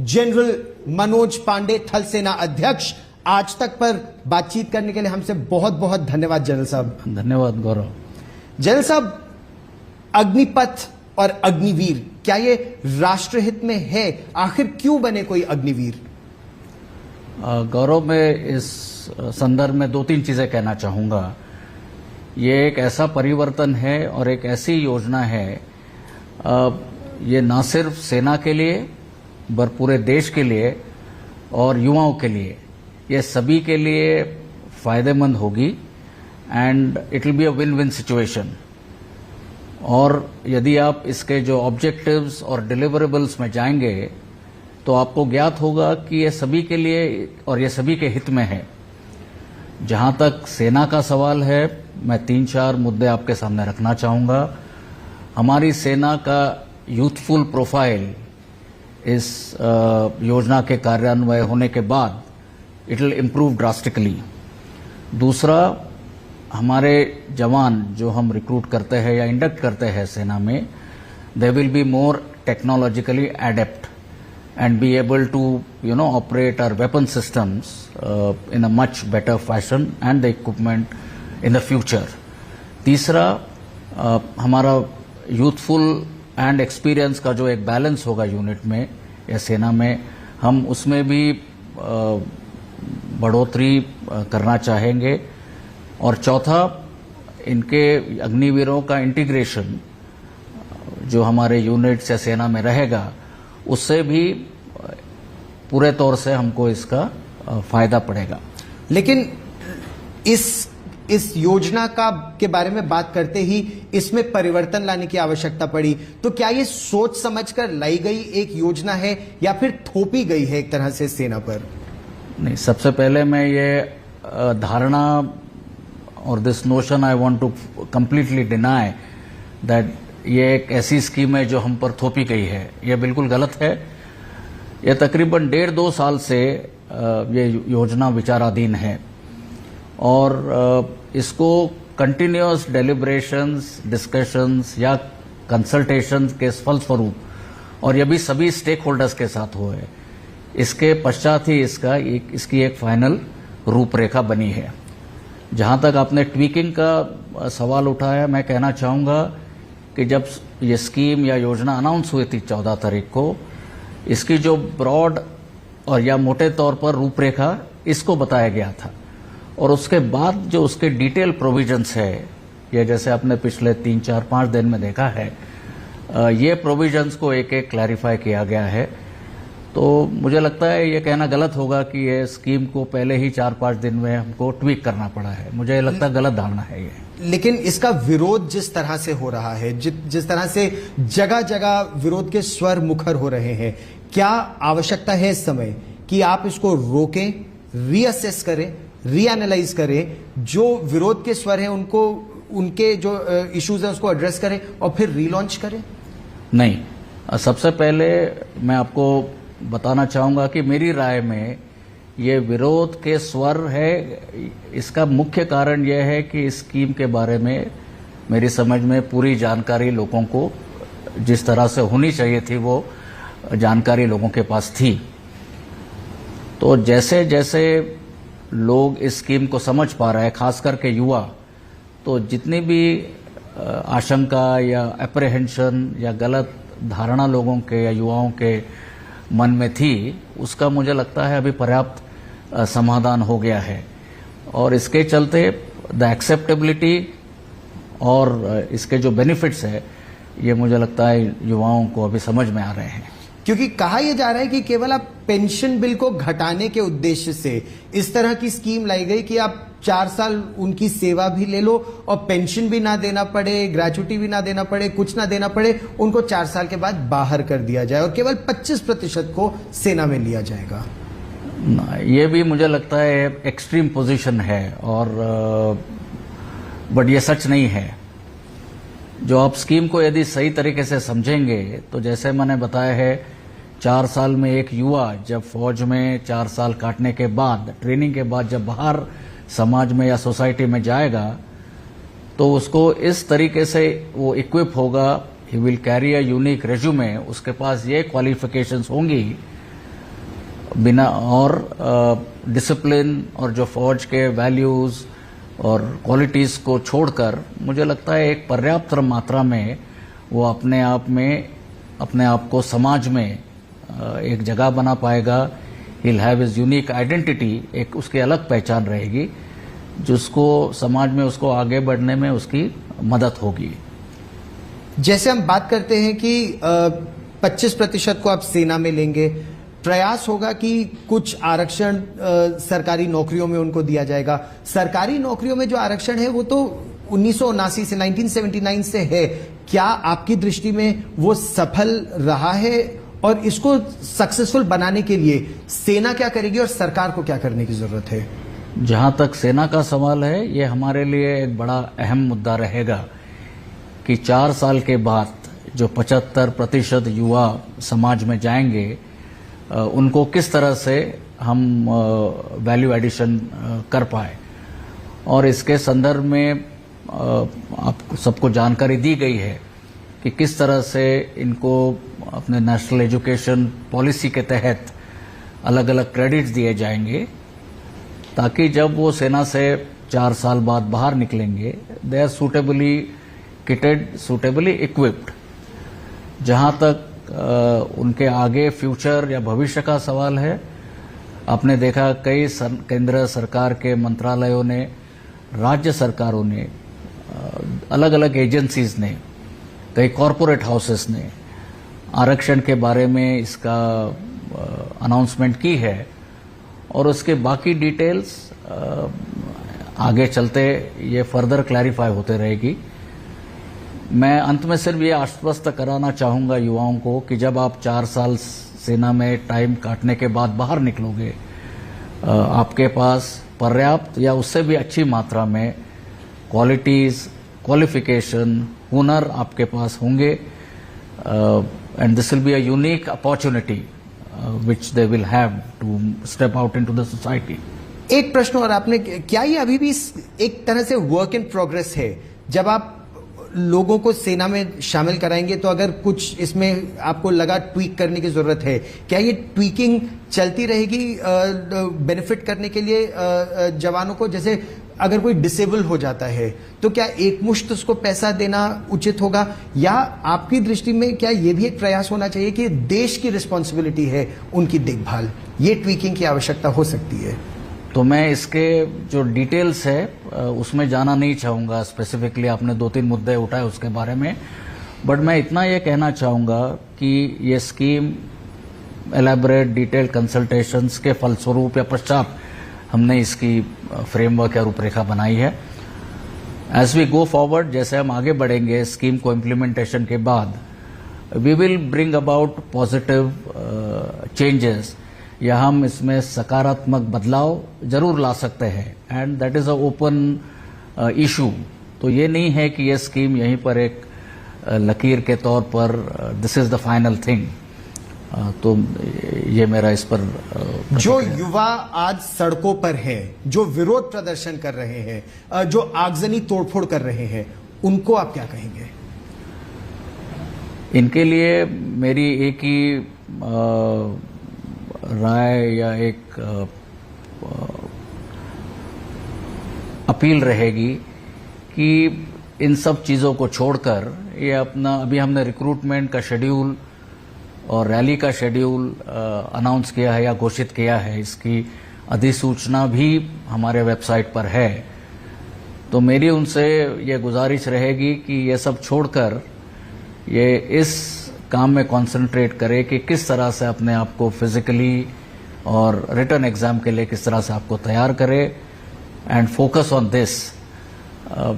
General Manoj Pandey, थल सेना अध्यक्ष, आज तक पर बातचीत करने के लिए हमसे बहुत बहुत धन्यवाद जनरल साहब। धन्यवाद गौरव। जनरल साहब, अग्निपथ और अग्निवीर, क्या ये राष्ट्रहित में है? आखिर क्यों बने कोई अग्निवीर? गौरव, मैं इस संदर्भ में दो तीन चीजें कहना चाहूंगा। ये एक ऐसा परिवर्तन है और एक ऐसी योजना है, ये ना सिर्फ सेना के लिए पर पूरे देश के लिए और युवाओं के लिए, ये सभी के लिए फायदेमंद होगी and it will be a win win situation. और यदि आप इसके जो ऑब्जेक्टिव्स और डिलीवरेबल्स में जाएंगे तो आपको ज्ञात होगा कि ये सभी के लिए और ये सभी के हित में है। जहां तक सेना का सवाल है, मैं 3-4 मुद्दे आपके सामने रखना चाहूंगा। हमारी सेना का यूथफुल प्रोफाइल इस योजना के कार्यान्वय होने के बाद इट विल इम्प्रूव ड्रास्टिकली। दूसरा, हमारे जवान जो हम रिक्रूट करते हैं या इंडक्ट करते हैं सेना में, they will be more technologically adept and be able to operate our weapon systems in a much better fashion and the equipment in the future. तीसरा, हमारा यूथफुल एंड एक्सपीरियंस का जो एक बैलेंस होगा यूनिट में या सेना में, हम उसमें भी बढ़ोतरी करना चाहेंगे। और चौथा, इनके अग्निवीरों का इंटीग्रेशन जो हमारे यूनिट्स या सेना में रहेगा, उससे भी पूरे तौर से हमको इसका फायदा पड़ेगा। लेकिन इस योजना के बारे में बात करते ही इसमें परिवर्तन लाने की आवश्यकता पड़ी, तो क्या ये सोच समझकर लाई गई एक योजना है या फिर थोपी गई है एक तरह से सेना पर? नहीं, सबसे पहले मैं ये धारणा और this notion I want to completely deny that ये एक ऐसी स्कीम है जो हम पर थोपी गई है। ये बिल्कुल गलत है। ये तकरीबन 1.5-2 साल से ये योजना विचाराधीन है और इसको कंटिन्यूअस डेलिब्रेशंस, डिस्कशंस या कंसल्टेशंस के फलस्वरूप, और ये भी सभी स्टेक होल्डर्स के साथ हुए, इसके पश्चात ही इसकी एक फाइनल रूपरेखा बनी है। जहां तक आपने ट्वीकिंग का सवाल उठाया, मैं कहना चाहूंगा कि जब ये स्कीम या योजना अनाउंस हुई थी 14 तारीख को, इसकी जो ब्रॉड और या मोटे तौर पर रूपरेखा इसको बताया गया था, और उसके बाद जो उसके डिटेल प्रोविजंस है, ये जैसे आपने पिछले 3-4-5 दिन में देखा है, ये प्रोविजंस को एक एक क्लैरिफाई किया गया है। तो मुझे लगता है ये कहना गलत होगा कि ये स्कीम को पहले ही 4-5 दिन में हमको ट्वीक करना पड़ा है। मुझे लगता है गलत धारणा है ये। लेकिन इसका विरोध जिस तरह से हो रहा है, जिस तरह से जगह जगह विरोध के स्वर मुखर हो रहे हैं, क्या आवश्यकता है इस समय कि आप इसको रोकें, रीअसेस करें, रीएनालाइज करें, जो विरोध के स्वर हैं उनको, उनके जो इश्यूज हैं उसको एड्रेस करें और फिर रीलॉन्च करें? नहीं, सबसे पहले मैं आपको बताना चाहूंगा कि मेरी राय में ये विरोध के स्वर है। इसका मुख्य कारण यह है कि इस स्कीम के बारे में मेरी समझ में पूरी जानकारी लोगों को जिस तरह से होनी चाहिए थी, वो जानकारी लोगों के पास थी। तो जैसे जैसे लोग इस स्कीम को समझ पा रहे हैं, खास करके युवा, तो जितनी भी आशंका या अप्रहेंशन या गलत धारणा लोगों के या युवाओं के मन में थी, उसका मुझे लगता है अभी पर्याप्त समाधान हो गया है। और इसके चलते द एक्सेप्टेबिलिटी और इसके जो बेनिफिट्स है, ये मुझे लगता है युवाओं को अभी समझ में आ रहे हैं। क्योंकि कहा यह जा रहा है कि केवल आप पेंशन बिल को घटाने के उद्देश्य से इस तरह की स्कीम लाई गई कि आप 4 साल उनकी सेवा भी ले लो और पेंशन भी ना देना पड़े, ग्रेचुटी भी ना देना पड़े, कुछ ना देना पड़े, उनको 4 साल के बाद बाहर कर दिया जाए और केवल 25% को सेना में लिया जाएगा। ये भी मुझे लगता है एक्सट्रीम पोजीशन है, और बट ये सच नहीं है। जो आप स्कीम को यदि सही तरीके से समझेंगे तो जैसे मैंने बताया है, 4 साल में एक युवा जब फौज में 4 साल काटने के बाद, ट्रेनिंग के बाद जब बाहर समाज में या सोसाइटी में जाएगा, तो उसको इस तरीके से वो इक्विप होगा, he will carry a unique resume, उसके पास ये क्वालिफिकेशंस होंगी बिना और डिसिप्लिन और जो फौज के वैल्यूज और क्वालिटीज को छोड़कर मुझे लगता है एक पर्याप्त मात्रा में वो अपने आप को समाज में एक जगह बना पाएगा। He'll have his unique identity, एक उसकी अलग पहचान रहेगी जिसको समाज में उसको आगे बढ़ने में उसकी मदद होगी। जैसे हम बात करते हैं कि 25% को आप सेना में लेंगे, प्रयास होगा कि कुछ आरक्षण सरकारी नौकरियों में उनको दिया जाएगा। सरकारी नौकरियों में जो आरक्षण है वो तो 1979 से 1979 से है। क्या आपकी दृष्टि में वो सफल रहा है और इसको सक्सेसफुल बनाने के लिए सेना क्या करेगी और सरकार को क्या करने की जरूरत है? जहां तक सेना का सवाल है, ये हमारे लिए एक बड़ा अहम मुद्दा रहेगा कि 4 साल के बाद जो 75% युवा समाज में जाएंगे उनको किस तरह से हम वैल्यू एडिशन कर पाए। और इसके संदर्भ में आप सबको जानकारी दी गई है कि किस तरह से इनको अपने नेशनल एजुकेशन पॉलिसी के तहत अलग अलग क्रेडिट्स दिए जाएंगे ताकि जब वो सेना से 4 साल बाद बाहर निकलेंगे they are suitably kitted, suitably equipped. जहां तक उनके आगे फ्यूचर या भविष्य का सवाल है, आपने देखा कई केंद्र सरकार के मंत्रालयों ने, राज्य सरकारों ने, अलग अलग एजेंसीज ने, कई कॉरपोरेट हाउसेस ने आरक्षण के बारे में इसका अनाउंसमेंट की है और उसके बाकी डिटेल्स आगे चलते ये फर्दर क्लैरिफाई होते रहेगी। मैं अंत में सिर्फ ये आश्वस्त कराना चाहूंगा युवाओं को कि जब आप 4 साल सेना में टाइम काटने के बाद बाहर निकलोगे, आपके पास पर्याप्त या उससे भी अच्छी मात्रा में क्वालिटीज, क्वालिफिकेशन, हुनर आपके पास होंगे and this will be a unique opportunity which they will have to step out into the society। एक प्रश्न और आपने, क्या ये अभी भी एक तरह से वर्क इन प्रोग्रेस है? जब आप लोगों को सेना में शामिल कराएंगे तो अगर कुछ इसमें आपको लगा ट्वीक करने की जरूरत है, क्या ये ट्वीकिंग चलती रहेगी बेनिफिट करने के लिए जवानों को? जैसे अगर कोई डिसेबल हो जाता है तो क्या एक मुश्त उसको पैसा देना उचित होगा, या आपकी दृष्टि में क्या ये भी एक प्रयास होना चाहिए कि देश की रिस्पॉन्सिबिलिटी है उनकी देखभाल, ये ट्वीकिंग की आवश्यकता हो सकती है? तो मैं इसके जो डिटेल्स है उसमें जाना नहीं चाहूंगा स्पेसिफिकली। आपने 2-3 मुद्दे उठाए उसके बारे में, बट मैं इतना ये कहना चाहूंगा कि ये स्कीम एलैबोरेट डिटेल कंसल्टेशंस के फलस्वरूप या पश्चात हमने इसकी फ्रेमवर्क या रूपरेखा बनाई है। एज वी गो फॉरवर्ड, जैसे हम आगे बढ़ेंगे स्कीम को इम्प्लीमेंटेशन के बाद, we will bring about positive changes, या हम इसमें सकारात्मक बदलाव जरूर ला सकते हैं and that is a open issue. तो ये नहीं है कि ये स्कीम यहीं पर एक लकीर के तौर पर this is the final thing. तो ये मेरा इस पर जो युवा आज सड़कों पर है, जो विरोध प्रदर्शन कर रहे हैं, जो आगजनी तोड़फोड़ कर रहे हैं, उनको आप क्या कहेंगे? इनके लिए मेरी एक ही राय या एक अपील रहेगी कि इन सब चीजों को छोड़कर ये अपना, अभी हमने रिक्रूटमेंट का शेड्यूल और रैली का शेड्यूल अनाउंस किया है या घोषित किया है, इसकी अधिसूचना भी हमारे वेबसाइट पर है। तो मेरी उनसे ये गुजारिश रहेगी कि ये सब छोड़कर ये इस काम में कंसंट्रेट करे कि किस तरह से अपने आप को फिजिकली और रिटन एग्जाम के लिए किस तरह से आपको तैयार करे एंड फोकस ऑन दिस।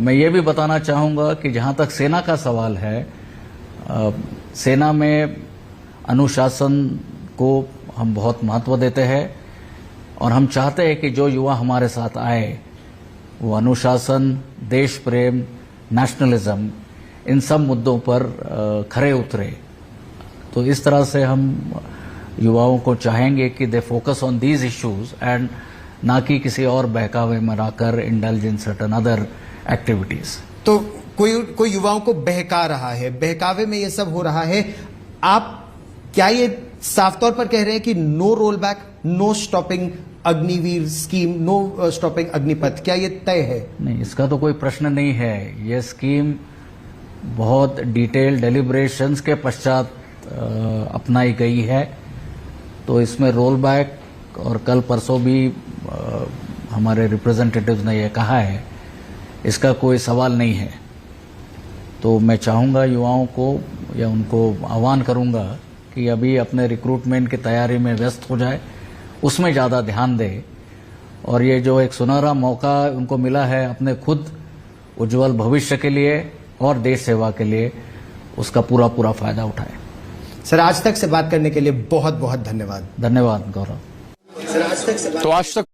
मैं ये भी बताना चाहूँगा कि जहाँ तक सेना का सवाल है, सेना में अनुशासन को हम बहुत महत्व देते हैं और हम चाहते हैं कि जो युवा हमारे साथ आए वो अनुशासन, देश प्रेम, नेशनलिज्म, इन सब मुद्दों पर खरे उतरे। तो इस तरह से हम युवाओं को चाहेंगे कि they focus on these issues and ना कि किसी और बहकावे में आकर indulge in certain other activities. तो कोई युवाओं को बहका रहा है, बहकावे में ये सब हो रहा है, आप क्या ये साफ तौर पर कह रहे हैं कि no roll back, no stopping Agniveer scheme, no stopping Agnipath. क्या ये तय है? नहीं, इसका तो कोई प्रश्न नहीं है। ये स्कीम बहुत डिटेल डेलिब्रेशंस के पश्चात अपनाई गई है, तो इसमें रोल बैक, और कल परसों भी हमारे रिप्रेजेंटेटिव्स ने यह कहा है, इसका कोई सवाल नहीं है। तो मैं चाहूँगा युवाओं को, या उनको आह्वान करूँगा कि अभी अपने रिक्रूटमेंट की तैयारी में व्यस्त हो जाए, उसमें ज़्यादा ध्यान दे, और ये जो एक सुनहरा मौका उनको मिला है अपने खुद उज्जवल भविष्य के लिए और देश सेवा के लिए, उसका पूरा पूरा फायदा उठाए। सर, आज तक से बात करने के लिए बहुत बहुत धन्यवाद। धन्यवाद गौरव। सर, आज तक से तो आज तक